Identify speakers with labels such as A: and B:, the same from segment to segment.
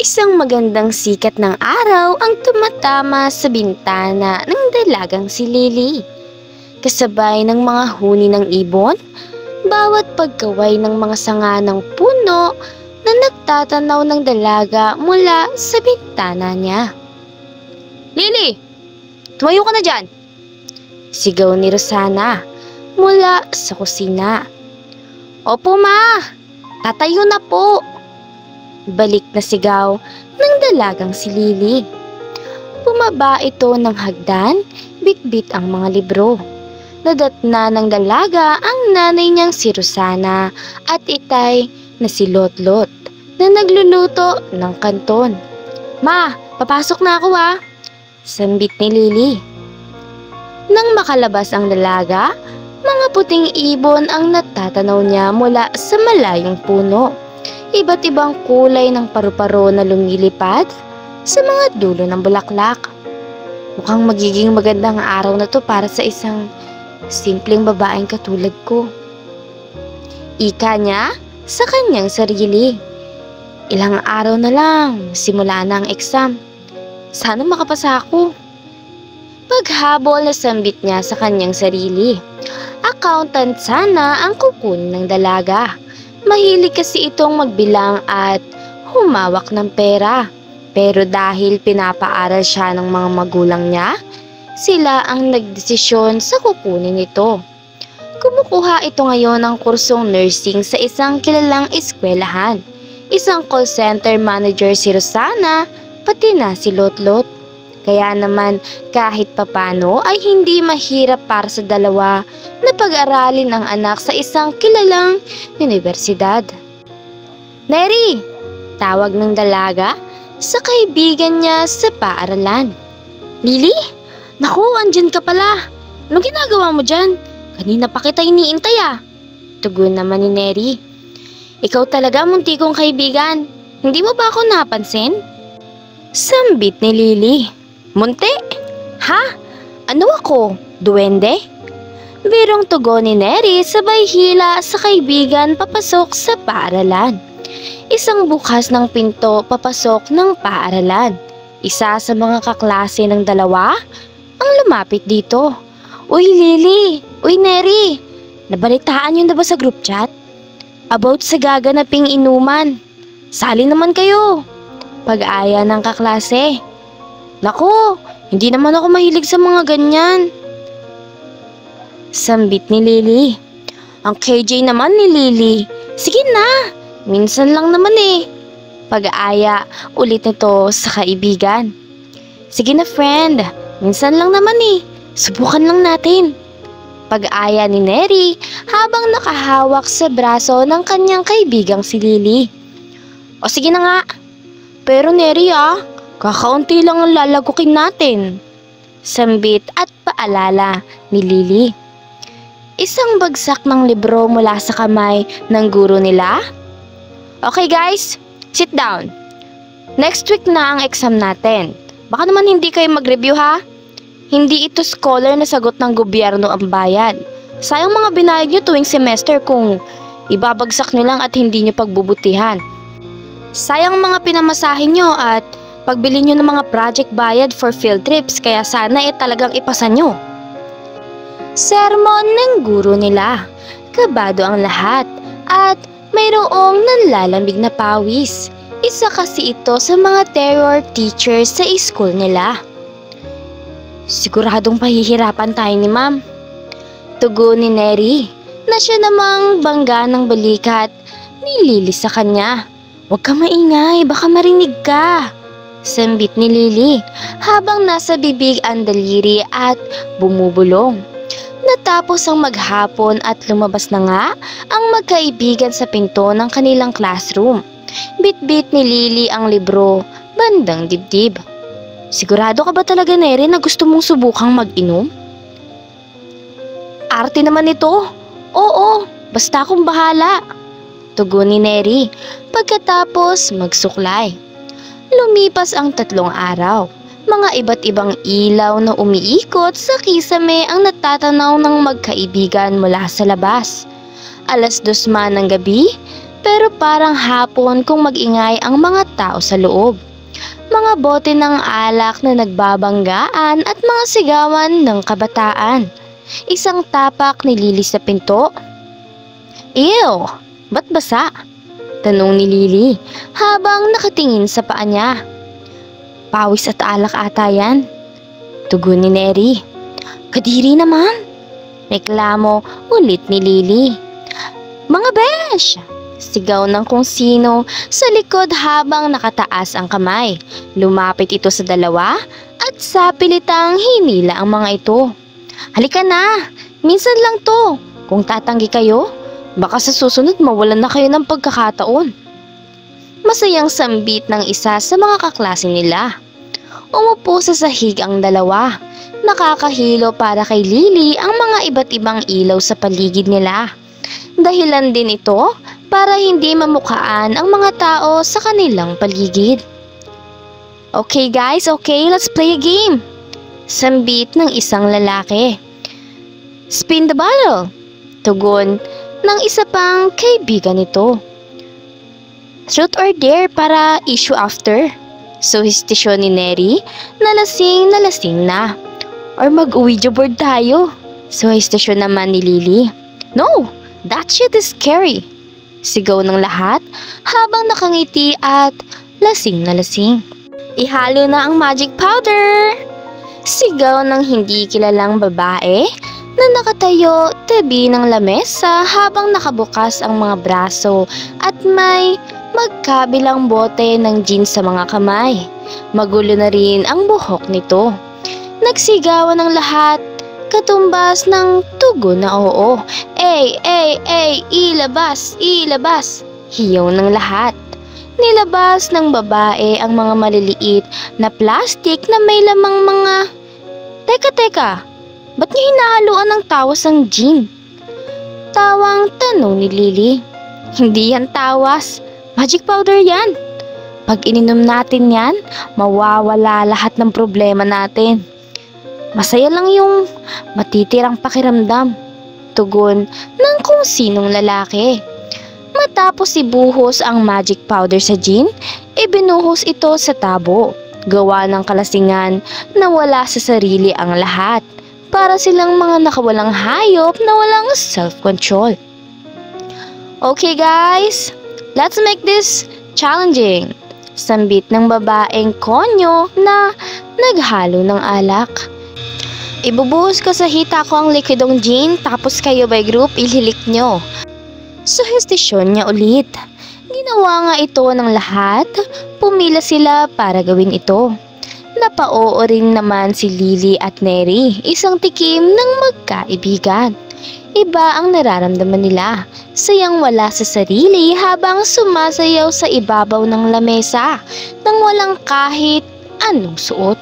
A: Isang magandang sikat ng araw ang tumatama sa bintana ng dalagang si Lily. Kasabay ng mga huni ng ibon, bawat pagkaway ng mga sanga ng puno na nagtatanaw ng dalaga mula sa bintana niya. "Lily! Tumayo ka na dyan!" Sigaw ni Rosana mula sa kusina. "Opo ma! Tatayo na po!" Balik na sigaw ng dalagang si Lily. Bumaba ito ng hagdan, bitbit ang mga libro. Nadatna ng dalaga ang nanay niyang si Rosana at itay na si Lotlot na nagluluto ng kanton. "Ma, papasok na ako ha!" Sambit ni Lily. Nang makalabas ang dalaga, mga puting ibon ang natatanaw niya mula sa malayong puno. Iba't ibang kulay ng paru-paro na lumilipad sa mga dulo ng bulaklak. Mukhang magiging magandang araw na to para sa isang simpleng babaeng katulad ko. Ika niya sa kanyang sarili. Ilang araw na lang, simula na ang exam. Sana makapasa ako. Paghabol na sambit niya sa kanyang sarili. Accountant sana ang kukunin ng dalaga. Mahilig kasi itong magbilang at humawak ng pera. Pero dahil pinapaaral siya ng mga magulang niya, sila ang nagdesisyon sa kukunin ito. Kumukuha ito ngayon ng kursong nursing sa isang kilalang eskwelahan. Isang call center manager si Rosana, pati na si Lotlot. Kaya naman kahit papano ay hindi mahirap para sa dalawa na pag-aralin ang anak sa isang kilalang universidad. "Neri!" Tawag ng dalaga sa kaibigan niya sa paaralan. "Lily? Naku, andyan ka pala. Anong ginagawa mo dyan? Kanina pa kita iniintay ah." Tugon naman ni Neri. "Ikaw talaga munti kong kaibigan. Hindi mo ba ako napansin?" Sambit ni Lily. "Munti? Ha? Ano ako? Duwende?" Birong tugon ni Neri sabay hila sa kaibigan papasok sa paaralan. Isang bukas ng pinto papasok ng paaralan. Isa sa mga kaklase ng dalawa ang lumapit dito. "Uy Lily! Uy Neri! Nabalitaan niyo na ba sa group chat? About sa gaganaping inuman. Sali naman kayo." Pag-aya ng kaklase. "Naku, hindi naman ako mahilig sa mga ganyan." Sambit ni Lily. Ang KJ naman ni Lily. "Sige na, minsan lang naman eh." Pag-aaya ulit nito sa kaibigan. "Sige na friend, minsan lang naman eh. Subukan lang natin." Pag-aaya ni Neri habang nakahawak sa braso ng kanyang kaibigang si Lily. "O sige na nga. Pero Neri kakaunti lang ang lalagukin natin." Sambit at paalala ni Lily. Isang bagsak ng libro mula sa kamay ng guro nila. "Okay guys, sit down. Next week na ang exam natin. Baka naman hindi kayo mag-review ha? Hindi ito scholar na sagot ng gobyerno ang bayad. Sayang mga binayad nyo tuwing semester kung ibabagsak nyo lang at hindi nyo pagbubutihan. Sayang mga pinamasahin nyo at pagbili nyo ng mga project bayad for field trips kaya sana talagang ipasa nyo." Sermon ng guro nila. Kabado ang lahat at mayroong nanlalamig na pawis. Isa kasi ito sa mga terror teachers sa school nila. "Siguradong pahihirapan tayo ni ma'am." Tugon ni Neri na siya namang bangga ng balikat ni Lily sa kanya. "Huwag ka maingay, baka marinig ka." Sambit ni Lily habang nasa bibig ang daliri at bumubulong. Natapos ang maghapon at lumabas na nga ang magkaibigan sa pinto ng kanilang classroom. Bit-bit ni Lily ang libro, bandang dibdib. "Sigurado ka ba talaga Neri na gusto mong subukang mag-inom?" "Arte naman ito." "Oo, basta akong bahala." Tugon ni Neri pagkatapos magsuklay. Lumipas ang 3 araw. Mga iba't ibang ilaw na umiikot sa kisame ang natatanaw ng magkaibigan mula sa labas. 2:00 man ng gabi pero parang hapon kung mag-ingay ang mga tao sa loob. Mga bote ng alak na nagbabanggaan at mga sigawan ng kabataan. Isang tapak ni Lily sa pinto. "Ew! Ba't basa?" tanong ni Lily habang nakatingin sa paa niya. "Pawis at alak ata yan," tugon ni Neri. "Kadiri naman," reklamo ulit ni Lily. "Mga besh!" sigaw ng kung sino sa likod habang nakataas ang kamay. Lumapit ito sa dalawa at sa pilitang hinila ang mga ito. "Halika na! Minsan lang to! Kung tatanggi kayo, baka sa susunod mawalan na kayo ng pagkakataon." Masayang sambit ng isa sa mga kaklase nila. Umupo sa sahig ang dalawa. Nakakahilo para kay Lily ang mga iba't ibang ilaw sa paligid nila. Dahilan din ito para hindi mamukhaan ang mga tao sa kanilang paligid. "Okay guys, okay, let's play a game," sambit ng isang lalaki. "Spin the bottle," tugon ng isa pang kaibigan nito. "Truth or dare para issue after," suhestisyon ni Neri na lasing na. "Or mag-ouija board tayo," suhestisyon naman ni Lily. "No, that shit is scary," sigaw ng lahat habang nakangiti at lasing na lasing. "Ihalo na ang magic powder," sigaw ng hindi kilalang babae na nakatayo tabi ng lamesa habang nakabukas ang mga braso at may magkabilang bote ng gin sa mga kamay. Magulo na rin ang buhok nito. Nagsigawan ng lahat, katumbas ng tugon na oo. "Ay, ay, ay, ilabas, ilabas!" hiyaw ng lahat. Nilabas ng babae ang mga maliliit na plastik na may lamang mga... Teka, ba't niyo hinahaluan ng tawas ang gin?" Tawang tanong ni Lily. "Hindi yan tawas, magic powder yan. Pag ininom natin yan, mawawala lahat ng problema natin. Masaya lang yung matitirang pakiramdam," tugon ng kung sinong lalaki. Matapos ibuhos ang magic powder sa gin, ibinuhos ito sa tabo. Gawa ng kalasingan na wala sa sarili ang lahat. Para silang mga nakawalang hayop na walang self-control. "Okay guys, let's make this challenging," sambit ng babaeng konyo na naghalo ng alak. "Ibubuhos ko sa hita ko ang liquidong gin tapos kayo by group ililik nyo," suhestisyon niya ulit. Ginawa nga ito ng lahat. Pumila sila para gawin ito. Napaoo rin naman si Lily at Neri, isang tikim ng magkaibigan. Iba ang nararamdaman nila, sayang wala sa sarili habang sumasayaw sa ibabaw ng lamesa nang walang kahit anong suot.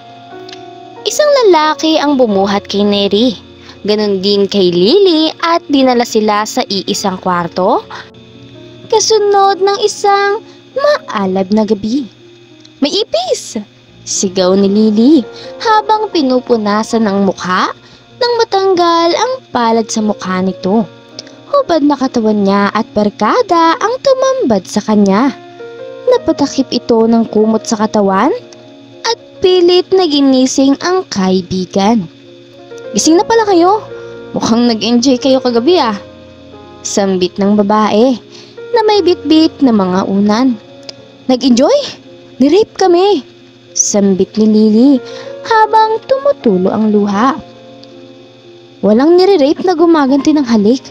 A: Isang lalaki ang bumuhat kay Neri. Ganon din kay Lily at dinala sila sa iisang kwarto. Kasunod ng isang maalab na gabi. "May ipis!" sigaw ni Lily habang pinupunasan ng mukha nang matanggal ang palad sa mukha nito. Hubad na katawan niya at barkada ang tumambad sa kanya. Napatakip ito ng kumot sa katawan at pilit na ginising ang kaibigan. "Gising na pala kayo. Mukhang nag-enjoy kayo kagabi ah," sambit ng babae na may bitbit na mga unan. "Nag-enjoy? Nirape kami," sambit ni Lily habang tumutulo ang luha. "Walang nire-rape na gumaganti ng halik.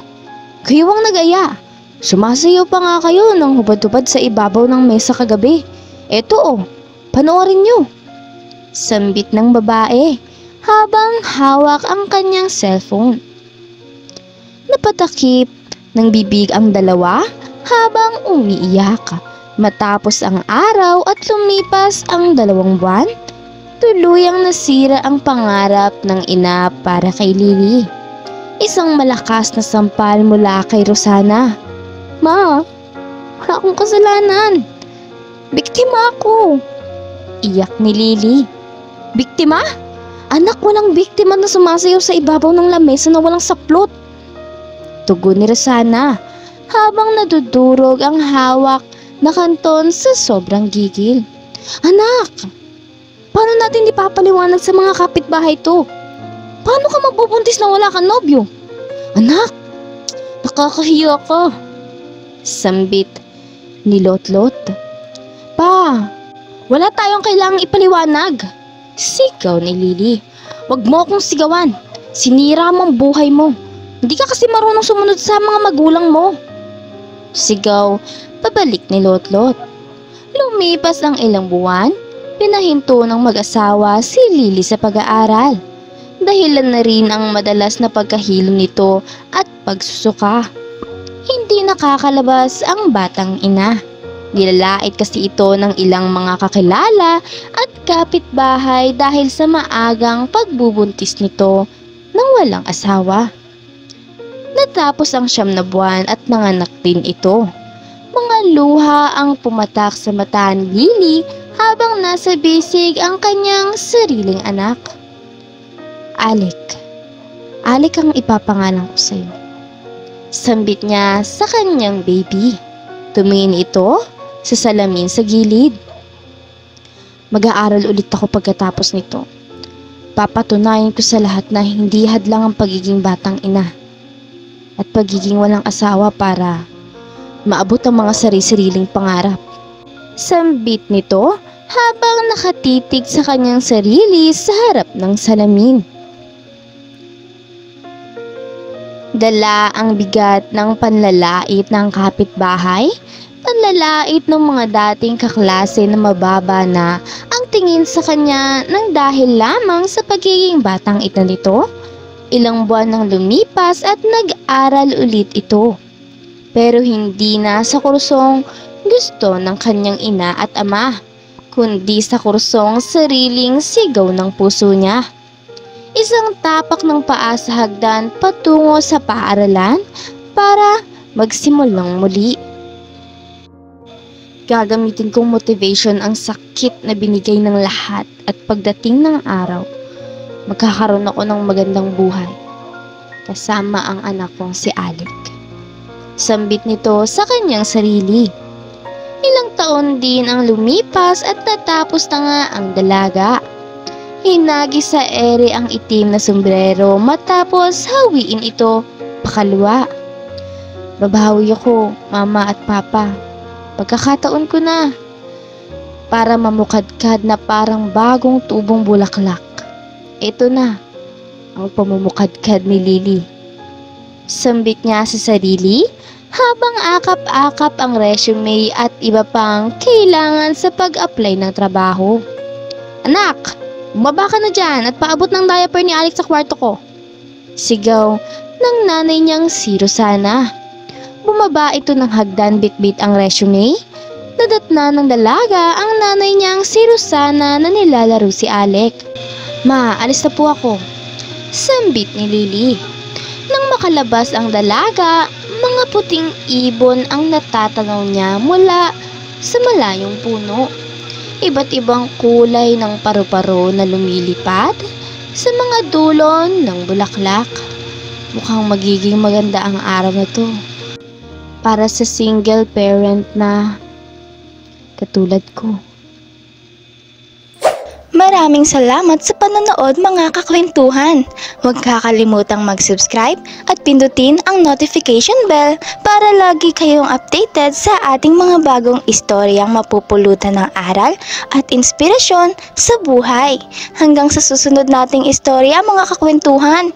A: Kayo ang nag-aya. Sumasayaw pa nga kayo ng hubad-hubad sa ibabaw ng mesa kagabi. Eto oh, panoorin nyo," sambit ng babae habang hawak ang kanyang cellphone. Napatakip ng bibig ang dalawa habang umiiyak. Matapos ang araw at lumipas ang 2 buwan, tuluyang nasira ang pangarap ng ina para kay Lily. Isang malakas na sampal mula kay Rosana. "Ma, wala akong kasalanan. Biktima ako," iyak ni Lily. "Biktima? Anak, walang biktima na sumasayaw sa ibabaw ng lamesa na walang saplot," tugon ni Rosana. habang nadudurog ang hawak na kanton sa sobrang gigil. Anak, paano natin ipapaliwanag sa mga kapitbahay to? Paano ka magbubuntis na wala kang nobyo? Anak, nakakahiya ka. Sambit ni Lotlot. Pa, wala tayong kailangang ipaliwanag. Sigaw ni Lily. Wag mo akong sigawan. Sinira mo ang buhay mo. Hindi ka kasi marunong sumunod sa mga magulang mo. Sigaw, pabalik ni Lotlot. Lumipas ang ilang buwan, pinahinto ng mag-asawa si Lily sa pag-aaral. Dahilan na rin ang madalas na pagkahilo nito at pagsusuka. Hindi nakakalabas ang batang ina. Nilalait kasi ito ng ilang mga kakilala at kapitbahay dahil sa maagang pagbubuntis nito nang walang asawa. Natapos ang 9 na buwan at nanganak din ito. Mga luha ang pumatak sa mata ni Lily habang nasa bisig ang kanyang sariling anak. Alec. Alec ang ipapangalan ko sa'yo. Sambit niya sa kanyang baby. Tumingin ito sa salamin sa gilid. Mag-aaral ulit ako pagkatapos nito. Papatunayan ko sa lahat na hindi hadlang ang pagiging batang ina at pagiging walang asawa para maabot ang mga sari-sariling pangarap. Sambit nito habang nakatitig sa kanyang sarili sa harap ng salamin. Dala ang bigat ng panlalait ng kapitbahay, panlalait ng mga dating kaklase na mababa na ang tingin sa kanya ng dahil lamang sa pagiging batang ina nito. Ilang buwan nang lumipas at nag-aral ulit ito. Pero hindi na sa kursong gusto ng kanyang ina at ama, kundi sa kursong sariling sigaw ng puso niya. Isang tapak ng paa sa hagdan patungo sa paaralan para magsimulang muli. Gagamitin kong motivation ang sakit na binigay ng lahat at pagdating ng araw, magkakaroon ako ng magandang buhay kasama ang anak kong si Alec. Sambit nito sa kanyang sarili. Ilang taon din ang lumipas at natapos na nga ang dalaga. Hinagi sa ere ang itim na sombrero matapos hawiin ito pakalwa. Babawi ako, mama at papa. Pagkakataon ko na para mamukadkad na parang bagong tubong bulaklak. Ito na ang pamumukadkad ni Lily. Sambit niya sa sarili habang akap-akap ang resume at iba pang kailangan sa pag-apply ng trabaho. Anak, bumaba ka na dyan at paabot ng diaper ni Alex sa kwarto ko. Sigaw ng nanay niyang si Rosana. Bumaba ito ng hagdan bitbit ang resume. Nadatna ng dalaga ang nanay niyang si Rosana na nilalaro si Alec. Ma, alis na po ako. Sambit ni Lily. Nang makalabas ang dalaga, mga puting ibon ang natatanaw niya mula sa malayong puno. Iba't ibang kulay ng paru-paro na lumilipad sa mga dulon ng bulaklak. Mukhang magiging maganda ang araw na to para sa single parent na katulad ko.
B: Maraming salamat sa panonood mga kakwentuhan. Huwag kakalimutang mag-subscribe at pindutin ang notification bell para lagi kayong updated sa ating mga bagong istoryang mapupulutan ng aral at inspirasyon sa buhay. Hanggang sa susunod nating istorya mga kakwentuhan.